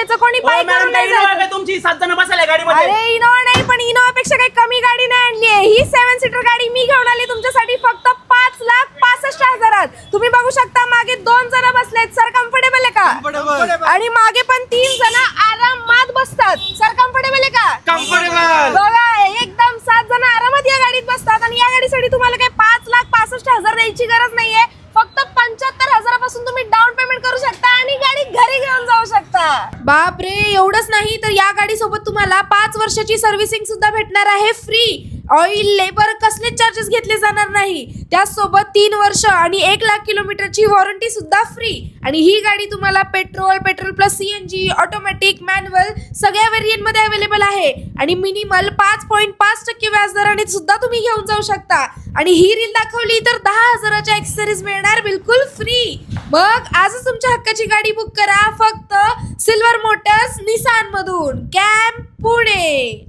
जायचं, कोणी पायी करून नाही जायचं. तुमची 7 जण बसायला गाडीमध्ये. अरे इनोवा नाही, पण इनोवा पेक्षा काही कमी गाडी नाही आणली आहे. ही 7 सीटर गाडी मी घेऊन आली तुमच्यासाठी फक्त 5,65,000. तुम्ही बघू शकता मागे 2 जण बसलेत. सर कम्फर्टेबल आहे का? आणि मागे पण 3 जण आरामात बसतात. सर कम्फर्टेबल आहे का? कम्फर्टेबल. बघा एकदम 7 जण आरामात या गाडीत बसतात. आणि या गाडीसाठी तुम्हाला काही 5,65,000 द्यायची गरज नाहीये. फक्त 75,000 पासून तुम्ही डाऊन पेमेंट करू शकता आणि गाडी घरी घेऊन जाऊ शकता. बापरे, एवढंच नाही तर या गाडी सोबत तुम्हाला 5 वर्षाची सर्व्हिसिंग सुद्धा भेटणार आहे फ्री. ऑइल, लेबर कसलेच चार्जेस घेतले जाणार नाही. त्याचसोबत 3 वर्ष आणि 1 लाख किलोमीटरची वॉरंटी सुद्धा फ्री. आणि ही गाडी तुम्हाला petrol plus CNG, automatic, manual सगळ्या व्हेरियंट मध्ये अवेलेबल आहे. आणि मिनिमल 5.5% व्याजदराने सुद्धा तुम्ही घेऊन जाऊ शकता. आणि ही रील दाखवली तर 10,000च्या एक्सेसरीज मिळणार बिलकुल फ्री. मग आजच तुमच्या हक्काची गाडी बुक करा फक्त सिल्वर मोटर्स निसान मधून, कॅम्प पुणे.